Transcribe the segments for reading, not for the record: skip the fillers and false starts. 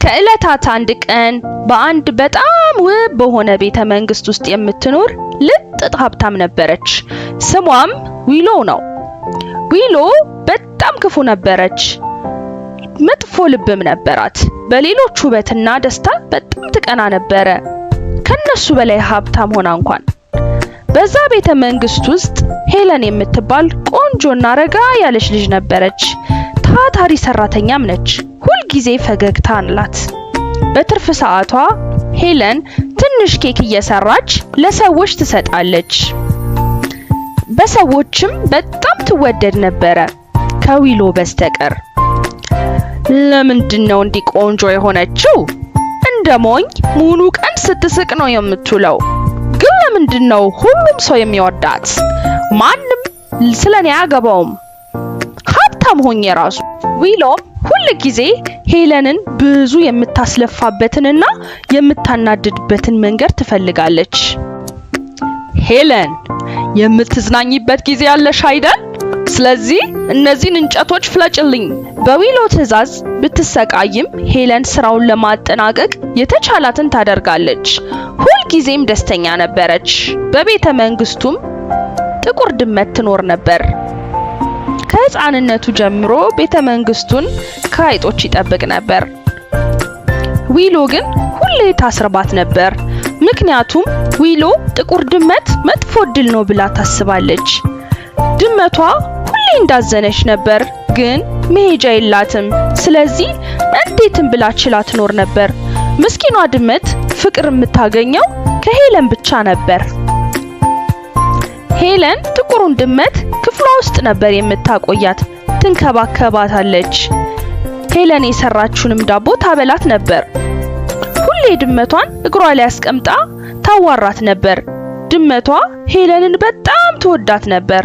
ከዕለታት አንድ ቀን በአንድ በጣም ውብ በሆነ ቤተ መንግስት ውስጥ የምትኖር ልጥጥ ሀብታም ነበረች። ስሟም ዊሎ ነው። ዊሎ በጣም ክፉ ነበረች። መጥፎ ልብም ነበራት። በሌሎች ውበትና ደስታ በጣም ትቀና ነበረ። ከነሱ በላይ ሀብታም ሆና እንኳን። በዛ ቤተ መንግስት ውስጥ ሄለን የምትባል ቆንጆና ረጋ ያለች ልጅ ነበረች። ታታሪ ሰራተኛም ነች። ሁል ጊዜ ፈገግታ አላት። በትርፍ ሰዓቷ ሄለን ትንሽ ኬክ እየሰራች ለሰዎች ትሰጣለች። በሰዎችም በጣም ትወደድ ነበረ ከዊሎ በስተቀር። ለምንድነው እንዲህ ቆንጆ የሆነችው? እንደ ሞኝ ሙሉ ቀን ስትስቅ ነው የምትውለው። ግን ለምንድነው ሁሉም ሰው የሚወዳት? ማንም ስለኔ አያገባውም። ሀብታም ሆኜ ራሱ። ዊሎም ሁል ጊዜ ሄለንን ብዙ የምታስለፋበትንና የምታናድድበትን መንገድ ትፈልጋለች። ሄለን፣ የምትዝናኝበት ጊዜ ያለሽ አይደል? ስለዚህ እነዚህን እንጨቶች ፍለጭልኝ። በዊሎ ትዕዛዝ ብትሰቃይም ሄለን ስራውን ለማጠናቀቅ የተቻላትን ታደርጋለች። ሁል ጊዜም ደስተኛ ነበረች። በቤተ መንግስቱም ጥቁር ድመት ትኖር ነበር። ከህፃንነቱ ጀምሮ ቤተ መንግስቱን ከአይጦች ይጠብቅ ነበር። ዊሎ ግን ሁሌ ታስርባት ነበር። ምክንያቱም ዊሎ ጥቁር ድመት መጥፎ እድል ነው ብላ ታስባለች። ድመቷ ሁሌ እንዳዘነች ነበር፣ ግን መሄጃ የላትም። ስለዚህ እንዴትም ብላ ችላ ትኖር ነበር። ምስኪኗ ድመት ፍቅር የምታገኘው ከሄለን ብቻ ነበር። ሄለን ጥቁሩን ድመት ክፍሏ ውስጥ ነበር የምታቆያት። ትንከባከባታለች። ሄለን የሰራችውንም ዳቦ ታበላት ነበር። ሁሌ ድመቷን እግሯ ላይ አስቀምጣ ታዋራት ነበር። ድመቷ ሄለንን በጣም ትወዳት ነበር።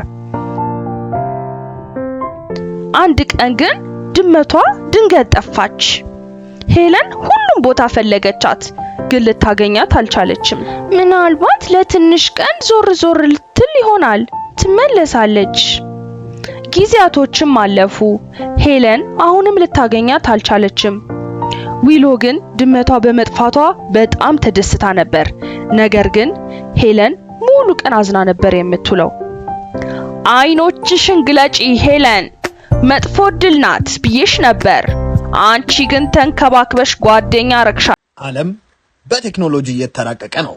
አንድ ቀን ግን ድመቷ ድንገት ጠፋች። ሄለን ሁሉም ቦታ ፈለገቻት፣ ግን ልታገኛት አልቻለችም። ምናልባት ለትንሽ ቀን ዞር ዞር ልትል ይሆናል፣ ትመለሳለች። ጊዜያቶችም አለፉ። ሄለን አሁንም ልታገኛት አልቻለችም። ዊሎ ግን ድመቷ በመጥፋቷ በጣም ተደስታ ነበር። ነገር ግን ሄለን ሙሉ ቀን አዝና ነበር የምትውለው። አይኖችሽን ግለጪ ሄለን፣ መጥፎ እድል ናት ብዬሽ ነበር። አንቺ ግን ተንከባክበሽ ጓደኛ ረክሻ። ዓለም በቴክኖሎጂ እየተራቀቀ ነው።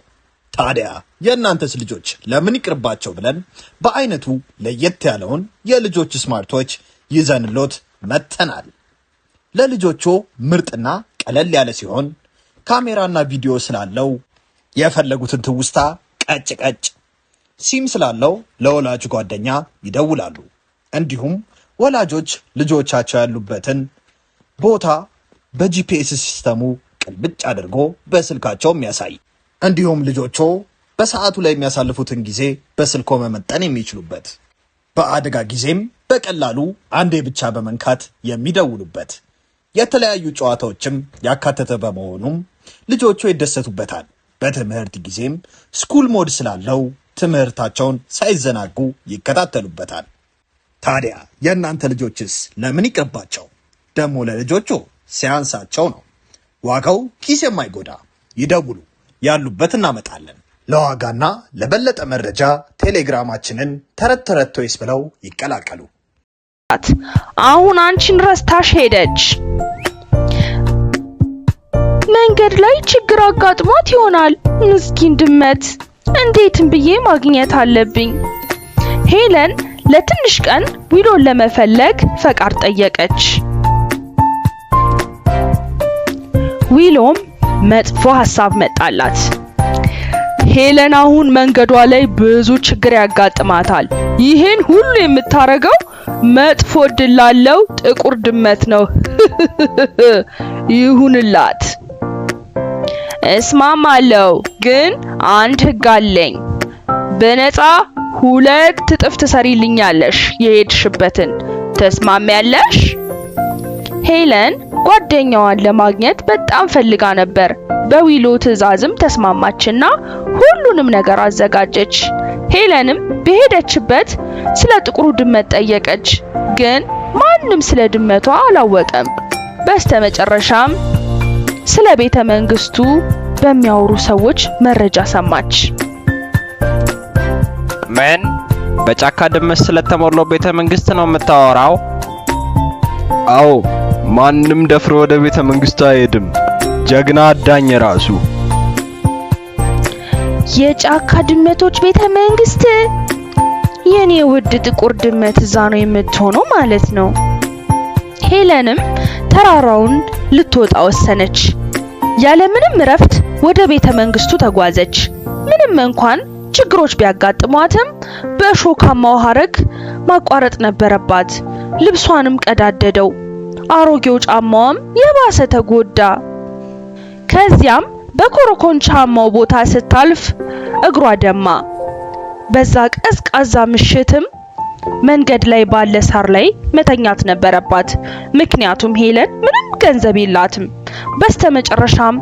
ታዲያ የእናንተስ ልጆች ለምን ይቅርባቸው ብለን በአይነቱ ለየት ያለውን የልጆች ስማርቶች ይዘንሎት መጥተናል። ለልጆቹ ምርጥና ቀለል ያለ ሲሆን ካሜራና ቪዲዮ ስላለው የፈለጉትን ትውስታ ቀጭ ቀጭ፣ ሲም ስላለው ለወላጅ ጓደኛ ይደውላሉ። እንዲሁም ወላጆች ልጆቻቸው ያሉበትን ቦታ በጂፒኤስ ሲስተሙ ቅልብጭ አድርጎ በስልካቸው የሚያሳይ፣ እንዲሁም ልጆቹ በሰዓቱ ላይ የሚያሳልፉትን ጊዜ በስልኮ መመጠን የሚችሉበት፣ በአደጋ ጊዜም በቀላሉ አንዴ ብቻ በመንካት የሚደውሉበት፣ የተለያዩ ጨዋታዎችም ያካተተ በመሆኑም ልጆቹ ይደሰቱበታል። በትምህርት ጊዜም ስኩል ሞድ ስላለው ትምህርታቸውን ሳይዘናጉ ይከታተሉበታል። ታዲያ የእናንተ ልጆችስ ለምን ይቅርባቸው? ደግሞ ለልጆቹ ሲያንሳቸው ነው። ዋጋው ኪስ የማይጎዳ ይደውሉ፣ ያሉበት እናመጣለን። ለዋጋና ለበለጠ መረጃ ቴሌግራማችንን ተረት ተረት ቶይስ ብለው ይቀላቀሉ። አሁን አንቺን ረስታሽ ሄደች። መንገድ ላይ ችግር አጋጥሟት ይሆናል። ምስኪን ድመት፣ እንዴትም ብዬ ማግኘት አለብኝ። ሄለን ለትንሽ ቀን ዊሎን ለመፈለግ ፈቃድ ጠየቀች። ዊሎም መጥፎ ሐሳብ መጣላት። ሄለን አሁን መንገዷ ላይ ብዙ ችግር ያጋጥማታል። ይሄን ሁሉ የምታረገው መጥፎ እድል ላለው ጥቁር ድመት ነው። ይሁንላት። እስማማለሁ፣ ግን አንድ ህግ አለኝ። በነፃ 2 እጥፍ ትሰሪልኛለሽ የሄድሽበትን። ተስማሚያለሽ? ሄለን ጓደኛዋን ለማግኘት በጣም ፈልጋ ነበር። በዊሎ ትዕዛዝም ተስማማችና ሁሉንም ነገር አዘጋጀች። ሄለንም በሄደችበት ስለ ጥቁሩ ድመት ጠየቀች፣ ግን ማንም ስለ ድመቷ አላወቀም። በስተመጨረሻም ስለ ቤተ መንግስቱ በሚያወሩ ሰዎች መረጃ ሰማች። ምን? በጫካ ድመት ስለተሞላው ቤተ መንግስት ነው የምታወራው? አዎ፣ ማንም ደፍሮ ወደ ቤተ መንግስቱ አይሄድም። ጀግና አዳኝ ራሱ። የጫካ ድመቶች ቤተ መንግስት? የኔ ውድ ጥቁር ድመት እዛ ነው የምትሆነው ማለት ነው። ሄለንም ተራራውን ልትወጣ ወሰነች። ያለምንም እረፍት ወደ ቤተ መንግስቱ ተጓዘች። ምንም እንኳን ችግሮች ቢያጋጥሟትም በእሾካማው ሐረግ ማቋረጥ ነበረባት። ልብሷንም ቀዳደደው። አሮጌው ጫማዋም የባሰ ተጎዳ። ከዚያም በኮረኮንቻማው ቦታ ስታልፍ እግሯ ደማ። በዛ ቀዝቃዛ ምሽትም መንገድ ላይ ባለ ሳር ላይ መተኛት ነበረባት። ምክንያቱም ሄለን ምንም ገንዘብ የላትም። በስተመጨረሻም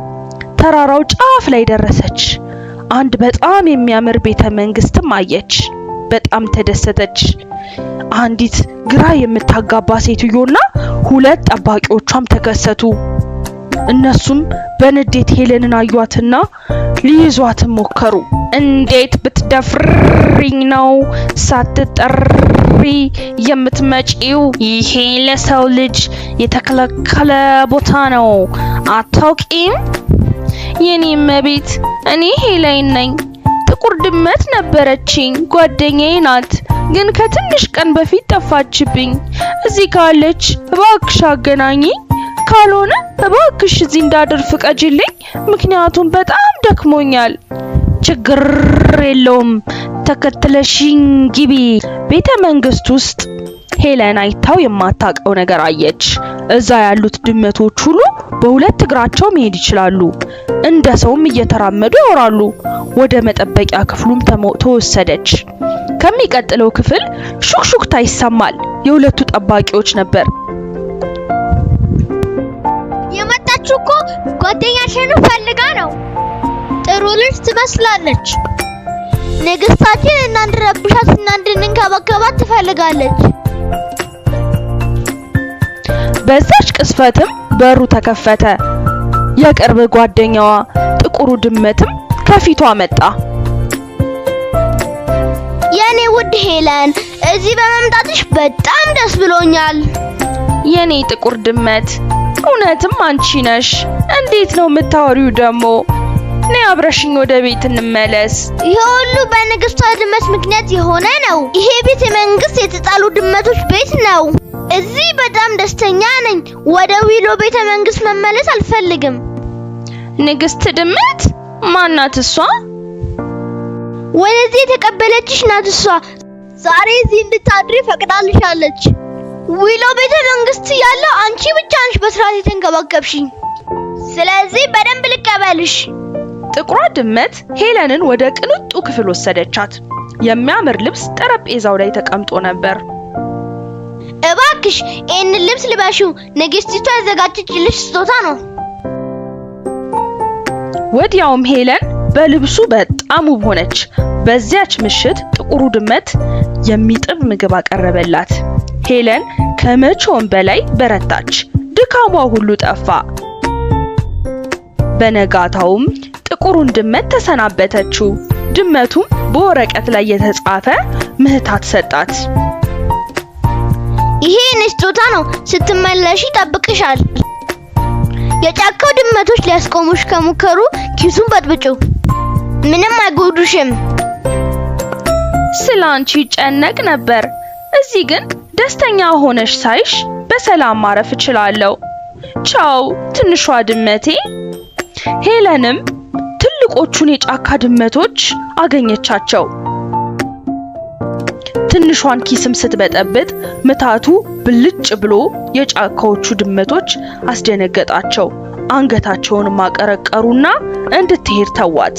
ተራራው ጫፍ ላይ ደረሰች። አንድ በጣም የሚያምር ቤተ መንግስትም አየች። በጣም ተደሰተች። አንዲት ግራ የምታጋባ ሴትዮና 2 ጠባቂዎቿም ተከሰቱ። እነሱም በንዴት ሄለንን አዩአትና ሊይዟትም ሞከሩ። እንዴት ብትደፍሪኝ ነው ሳትጠሪ የምትመጪው? ይሄ ለሰው ልጅ የተከለከለ ቦታ ነው፣ አታውቂም? የኔ እመቤት፣ እኔ ሄለን ነኝ። ጥቁር ድመት ነበረችኝ፣ ጓደኛዬ ናት። ግን ከትንሽ ቀን በፊት ጠፋችብኝ። እዚህ ካለች እባክሽ አገናኚኝ፣ ካልሆነ እባክሽ እዚህ እንዳድር ፍቀጂልኝ፣ ምክንያቱም በጣም ደክሞኛል። ችግር የለውም፣ ተከትለሽኝ ግቢ። ቤተ መንግስት ውስጥ ሄለን አይታው የማታውቀው ነገር አየች። እዛ ያሉት ድመቶች ሁሉ በ2 እግራቸው መሄድ ይችላሉ። እንደ ሰውም እየተራመዱ ያወራሉ። ወደ መጠበቂያ ክፍሉም ተወሰደች። ከሚቀጥለው ክፍል ሹክሹክታ ይሰማል። የ2ቱ ጠባቂዎች ነበር። የመጣችው እኮ ጓደኛሽን ፈልጋ ነው። ጥሩ ልጅ ትመስላለች። ንግስታችን እናንድረብሻት እና እንድንንከባከባት ትፈልጋለች። በዛች ቅስፈትም በሩ ተከፈተ። የቅርብ ጓደኛዋ ጥቁሩ ድመትም ከፊቷ መጣ። የኔ ውድ ሄለን፣ እዚህ በመምጣትሽ በጣም ደስ ብሎኛል። የኔ ጥቁር ድመት፣ እውነትም አንቺ ነሽ። እንዴት ነው የምታወሪው ደግሞ? ነይ አብረሽኝ ወደ ቤት እንመለስ። ይሄ ሁሉ በንግስቷ ድመት ምክንያት የሆነ ነው። ይሄ ቤተ መንግስት የተጣሉ ድመቶች ቤት ነው። እዚህ በጣም ደስተኛ ነኝ። ወደ ዊሎ ቤተ መንግስት መመለስ አልፈልግም። ንግስት ድመት ማናት እሷ? ወደዚህ የተቀበለችሽ ናት እሷ። ዛሬ እዚህ እንድታድሪ ፈቅዳልሻለች። ዊሎ ቤተ መንግስት ያለው አንቺ ብቻ ነሽ በስርዓት የተንከባከብሽኝ። ስለዚህ በደንብ ልቀበልሽ። ጥቁሯ ድመት ሄለንን ወደ ቅንጡ ክፍል ወሰደቻት። የሚያምር ልብስ ጠረጴዛው ላይ ተቀምጦ ነበር። እባክሽ ይህንን ልብስ ልበሺው፣ ንግስቲቷ ያዘጋጀችልሽ ስጦታ ነው። ወዲያውም ሄለን በልብሱ በጣም ውብ ሆነች። በዚያች ምሽት ጥቁሩ ድመት የሚጥም ምግብ አቀረበላት። ሄለን ከመቼውም በላይ በረታች። ድካሟ ሁሉ ጠፋ። በነጋታውም ጥቁሩን ድመት ተሰናበተችው። ድመቱም በወረቀት ላይ የተጻፈ ምህታት ሰጣት። ይሄ ስጦታ ነው፣ ስትመለሺ ይጠብቅሻል። የጫካው ድመቶች ሊያስቆሙሽ ከሞከሩ ኪሱን በጥብጩ፣ ምንም አይጎዱሽም። ስላንቺ ጨነቅ ነበር። እዚህ ግን ደስተኛ ሆነሽ ሳይሽ በሰላም ማረፍ እችላለሁ። ቻው ትንሿ ድመቴ። ሄለንም ትልቆቹን የጫካ ድመቶች አገኘቻቸው። ትንሿን ኪስም ስትበጠብጥ ምታቱ ብልጭ ብሎ የጫካዎቹ ድመቶች አስደነገጣቸው። አንገታቸውን ማቀረቀሩና እንድትሄድ ተዋት።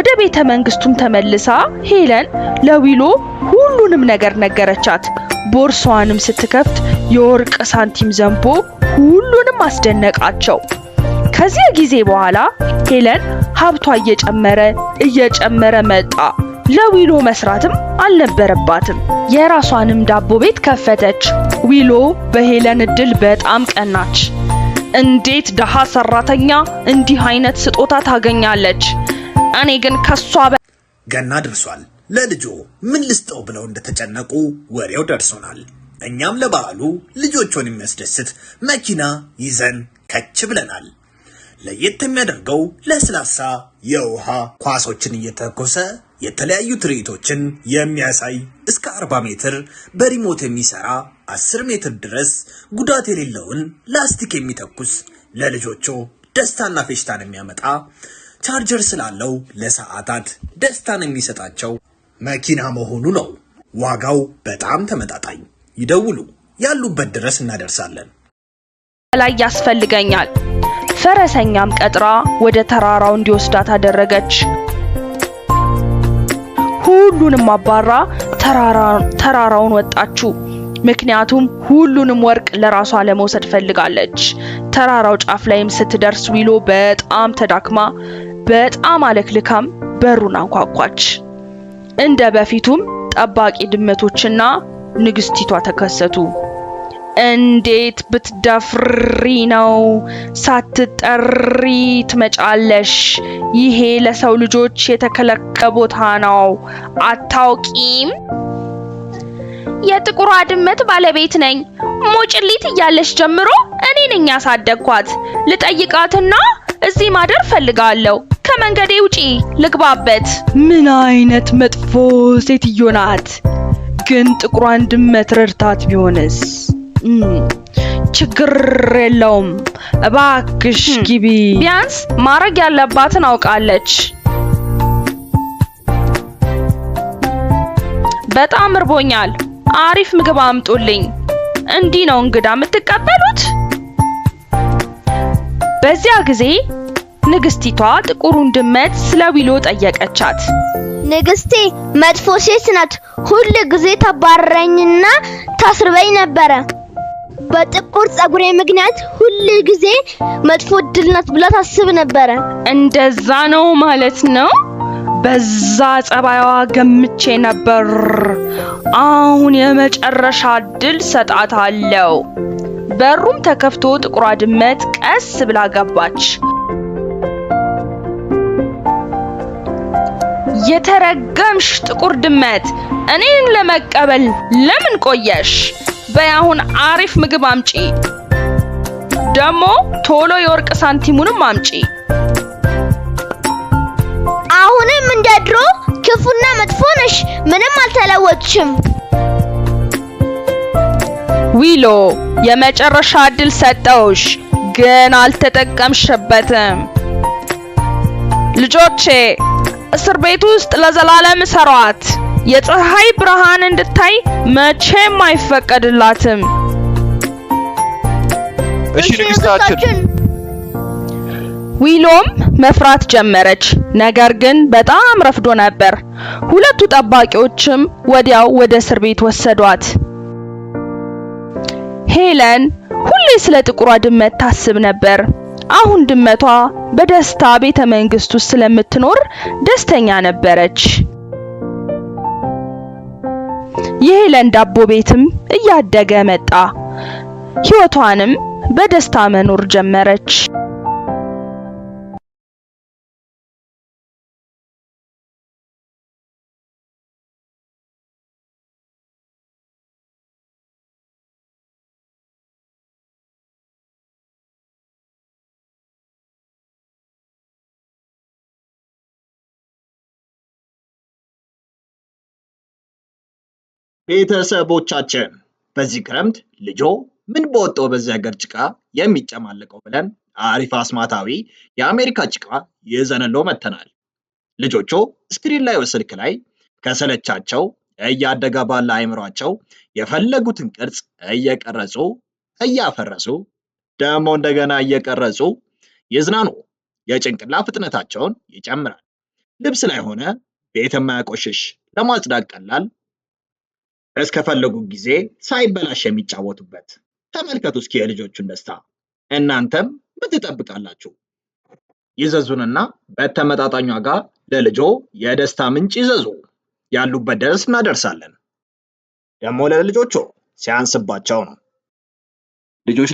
ወደ ቤተ መንግስቱም ተመልሳ ሄለን ለዊሎ ሁሉንም ነገር ነገረቻት። ቦርሷንም ስትከፍት የወርቅ ሳንቲም ዘንቦ ሁሉንም አስደነቃቸው። ከዚያ ጊዜ በኋላ ሄለን ሀብቷ እየጨመረ መጣ። ለዊሎ መስራትም አልነበረባትም። የራሷንም ዳቦ ቤት ከፈተች። ዊሎ በሄለን እድል በጣም ቀናች። እንዴት ደሃ ሰራተኛ እንዲህ አይነት ስጦታ ታገኛለች? እኔ ግን ከሷ ገና ደርሷል። ለልጆ ምን ልስጠው ብለው እንደተጨነቁ ወሬው ደርሶናል። እኛም ለበዓሉ ልጆቹን የሚያስደስት መኪና ይዘን ከች ብለናል። ለየት የሚያደርገው ለስላሳ የውሃ ኳሶችን እየተኮሰ የተለያዩ ትርኢቶችን የሚያሳይ እስከ 40 ሜትር በሪሞት የሚሰራ 10 ሜትር ድረስ ጉዳት የሌለውን ላስቲክ የሚተኩስ ለልጆቹ ደስታና ፌሽታን የሚያመጣ ቻርጀር ስላለው ለሰዓታት ደስታን የሚሰጣቸው መኪና መሆኑ ነው። ዋጋው በጣም ተመጣጣኝ። ይደውሉ፣ ያሉበት ድረስ እናደርሳለን። ላይ ያስፈልገኛል። ፈረሰኛም ቀጥራ ወደ ተራራው እንዲወስዳት አደረገች። ሁሉንም አባራ ተራራውን ወጣችው። ምክንያቱም ሁሉንም ወርቅ ለራሷ ለመውሰድ ፈልጋለች። ተራራው ጫፍ ላይም ስትደርስ ዊሎ በጣም ተዳክማ በጣም አለክልካም በሩን አንኳኳች። እንደ በፊቱም ጠባቂ ድመቶችና ንግስቲቷ ተከሰቱ። እንዴት ብትደፍሪ ነው ሳትጠሪ ትመጫለሽ? ይሄ ለሰው ልጆች የተከለከለ ቦታ ነው፣ አታውቂም? የጥቁሯ ድመት ባለቤት ነኝ። ሙጭሊት እያለች ጀምሮ እኔ ነኝ ያሳደግኳት። ልጠይቃትና እዚህ ማደር ፈልጋለሁ። ከመንገዴ ውጪ ልግባበት። ምን አይነት መጥፎ ሴትዮ ናት! ግን ጥቁሯን ድመት ረድታት ቢሆንስ? ችግር የለውም፣ እባክሽ ግቢ። ቢያንስ ማረግ ያለባትን አውቃለች። በጣም እርቦኛል፣ አሪፍ ምግብ አምጡልኝ። እንዲህ ነው እንግዳ የምትቀበሉት? በዚያ ጊዜ ንግስቲቷ ጥቁሩን ድመት ስለ ዊሎ ጠየቀቻት። ንግስቴ መጥፎ ሴት ናት። ሁሉ ጊዜ ታባረኝና ታስርበኝ ነበረ። በጥቁር ጸጉሬ ምክንያት ሁሉ ጊዜ መጥፎ እድል ናት ብላ ታስብ ነበረ። እንደዛ ነው ማለት ነው? በዛ ጸባይዋ ገምቼ ነበር። አሁን የመጨረሻ እድል ሰጣታለሁ። በሩም ተከፍቶ ጥቁሯ ድመት ቀስ ብላ ገባች። የተረገምሽ ጥቁር ድመት፣ እኔን ለመቀበል ለምን ቆየሽ? በያሁን አሪፍ ምግብ አምጪ፣ ደሞ ቶሎ የወርቅ ሳንቲሙንም አምጪ። አሁንም እንደ ድሮ ክፉና መጥፎ ነሽ፣ ምንም አልተለወጥሽም። ዊሎ የመጨረሻ እድል ሰጠውሽ፣ ግን አልተጠቀምሽበትም። ልጆቼ እስር ቤት ውስጥ ለዘላለም ሰሯት። የፀሐይ ብርሃን እንድታይ መቼም አይፈቀድላትም። እሺ ንግስታችን። ዊሎም መፍራት ጀመረች። ነገር ግን በጣም ረፍዶ ነበር። ሁለቱ ጠባቂዎችም ወዲያው ወደ እስር ቤት ወሰዷት። ሄለን ሁሌ ስለ ጥቁሯ ድመት ታስብ ነበር። አሁን ድመቷ በደስታ ቤተ መንግስት ውስጥ ስለምትኖር ደስተኛ ነበረች። የሄለን ዳቦ ቤትም እያደገ መጣ። ሕይወቷንም በደስታ መኖር ጀመረች። ቤተሰቦቻችን በዚህ ክረምት ልጆ ምን በወጣው በዚህ ሀገር ጭቃ የሚጨማለቀው ብለን አሪፍ አስማታዊ የአሜሪካ ጭቃ ይዘንሎ መተናል። ልጆቹ ስክሪን ላይ ስልክ ላይ ከሰለቻቸው እያደገ ባለ አይምሯቸው የፈለጉትን ቅርጽ እየቀረጹ እያፈረሱ ደግሞ እንደገና እየቀረጹ ይዝናኑ። የጭንቅላት ፍጥነታቸውን ይጨምራል። ልብስ ላይ ሆነ ቤት የማያቆሽሽ፣ ለማጽዳት ቀላል፣ እስከፈለጉ ጊዜ ሳይበላሽ የሚጫወቱበት። ተመልከቱ እስኪ የልጆቹን ደስታ። እናንተም ምን ትጠብቃላችሁ? ይዘዙንና በተመጣጣኝ ዋጋ ለልጆ የደስታ ምንጭ ይዘዙ። ያሉበት ድረስ እናደርሳለን። ደግሞ ለልጆቹ ሲያንስባቸው ነው።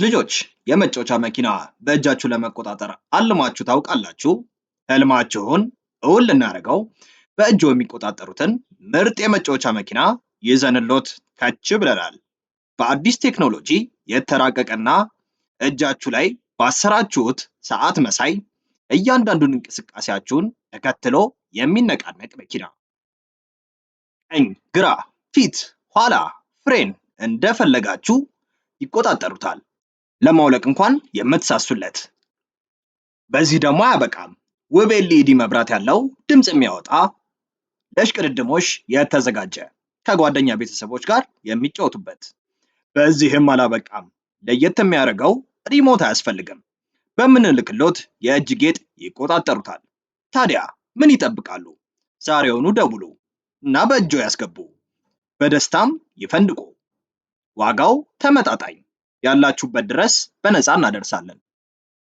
ልጆች የመጫወቻ መኪና በእጃችሁ ለመቆጣጠር አልማችሁ ታውቃላችሁ? ህልማችሁን እውን ልናደርገው በእጆ የሚቆጣጠሩትን ምርጥ የመጫወቻ መኪና ይዘንሎት ከች ብለናል። በአዲስ ቴክኖሎጂ የተራቀቀና እጃችሁ ላይ ባሰራችሁት ሰዓት መሳይ እያንዳንዱን እንቅስቃሴያችሁን ተከትሎ የሚነቃነቅ መኪና። ቀኝ፣ ግራ፣ ፊት፣ ኋላ፣ ፍሬን እንደፈለጋችሁ ይቆጣጠሩታል። ለማውለቅ እንኳን የምትሳሱለት። በዚህ ደግሞ አያበቃም። ውብ ኤልኢዲ መብራት ያለው ድምፅ የሚያወጣ ለሽቅድድሞሽ የተዘጋጀ ከጓደኛ ቤተሰቦች ጋር የሚጫወቱበት። በዚህም አላበቃም። ለየት የሚያደርገው ሪሞት አያስፈልግም። በምንልክሎት የእጅ ጌጥ ይቆጣጠሩታል። ታዲያ ምን ይጠብቃሉ? ዛሬውኑ ደውሉ እና በእጆ ያስገቡ። በደስታም ይፈንድቁ። ዋጋው ተመጣጣኝ፣ ያላችሁበት ድረስ በነፃ እናደርሳለን።